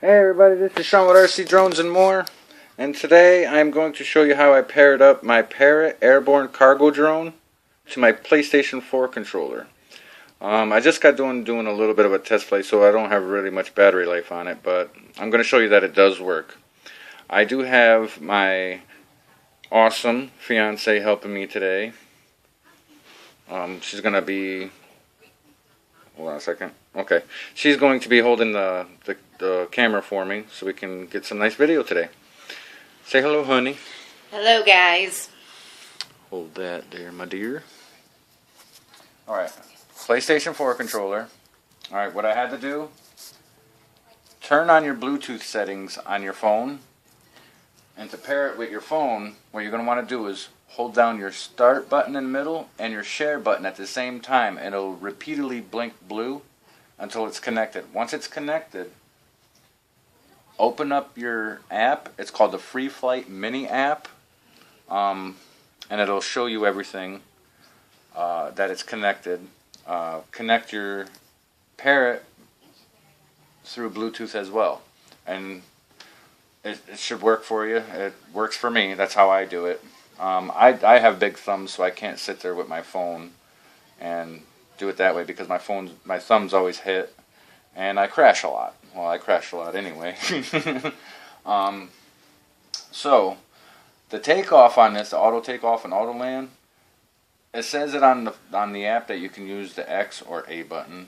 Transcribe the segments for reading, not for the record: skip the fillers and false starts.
Hey everybody, this is Sean with RC Drones and More, and today I'm going to show you how I paired up my Parrot airborne cargo drone to my PlayStation 4 controller. I just got doing a little bit of a test play, so I don't have really much battery life on it, but I'm going to show you that it does work. I do have my awesome fiance helping me today. She's going to be... Hold on a second. Okay. She's going to be holding the camera for me so we can get some nice video today. Say hello, honey. Hello, guys. Hold that there, my dear. Alright. PlayStation 4 controller. Alright, what I had to do, turn on your Bluetooth settings on your phone. And to pair it with your phone, what you're going to want to do is hold down your start button in the middle and your share button at the same time, and it'll repeatedly blink blue until it's connected. Once it's connected, open up your app. It's called the Free Flight Mini app, and it'll show you everything that it's connected. Connect your Parrot through Bluetooth as well, and it should work for you. It works for me. That's how I do it. I have big thumbs, so I can't sit there with my phone and do it that way because my thumbs always hit, and I crash a lot. Well, I crash a lot anyway. So the takeoff on this, the auto takeoff and auto land, it says it on the app that you can use the X or A button,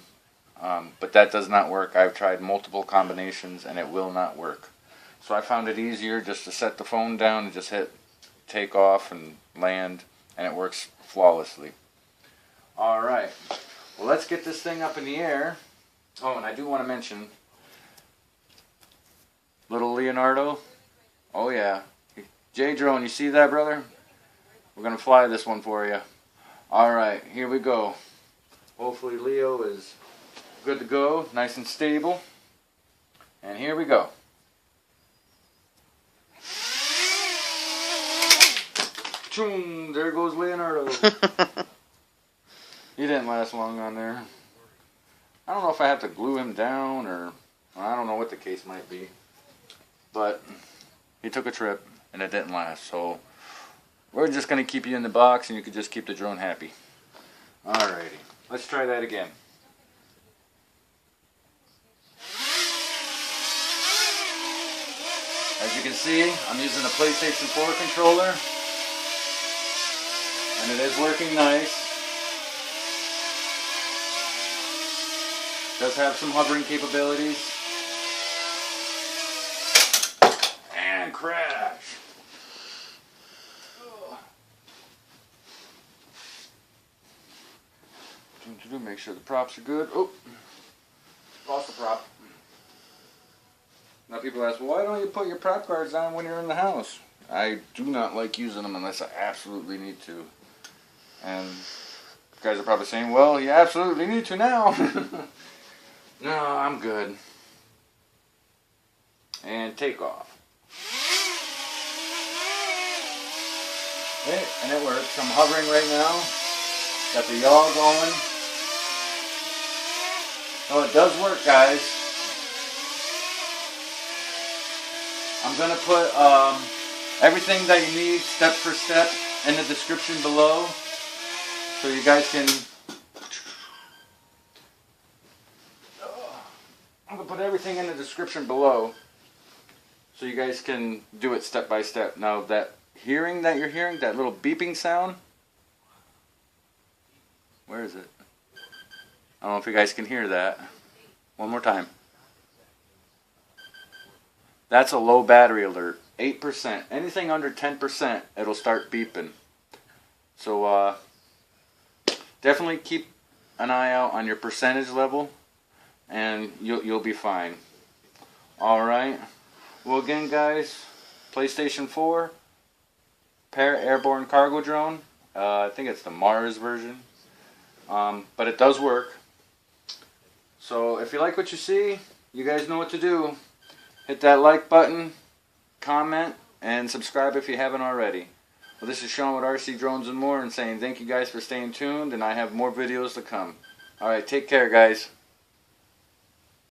but that does not work. I've tried multiple combinations and it will not work. So I found it easier just to set the phone down and just hit take off and land, and it works flawlessly. Alright, well, let's get this thing up in the air. Oh, and I do want to mention little Leonardo. Oh yeah, J Drone, you see that, brother? We're gonna fly this one for you. Alright, here we go. Hopefully Leo is good to go, nice and stable, and here we go. There goes Leonardo. He didn't last long on there. I don't know if I have to glue him down or I don't know what the case might be. But he took a trip and it didn't last. So we're just going to keep you in the box and you can just keep the drone happy. Alrighty. Let's try that again. As you can see, I'm using a PlayStation 4 controller. And it is working nice. Does have some hovering capabilities. And crash. Make sure the props are good. Oh, lost the prop. Now people ask, well, why don't you put your prop guards on when you're in the house? I do not like using them unless I absolutely need to. And you guys are probably saying, well, you absolutely need to now. No, I'm good. And take off. Okay, and it works. I'm hovering right now. Got the yaw going. Oh, it does work, guys. I'm going to put everything that you need step for step in the description below. So you guys can... I'm going to put everything in the description below. So you guys can do it step by step. Now that hearing that you're hearing, that little beeping sound. Where is it? I don't know if you guys can hear that. One more time. That's a low battery alert. 8%. Anything under 10%, it'll start beeping. So, definitely keep an eye out on your percentage level, and you'll be fine. Alright. Well, again, guys, PlayStation 4, Parrot airborne cargo drone. I think it's the Mars version. But it does work. So, if you like what you see, you guys know what to do. Hit that like button, comment, and subscribe if you haven't already. Well, this is Sean with RC Drones and More, and saying thank you guys for staying tuned, and I have more videos to come. Alright, take care, guys.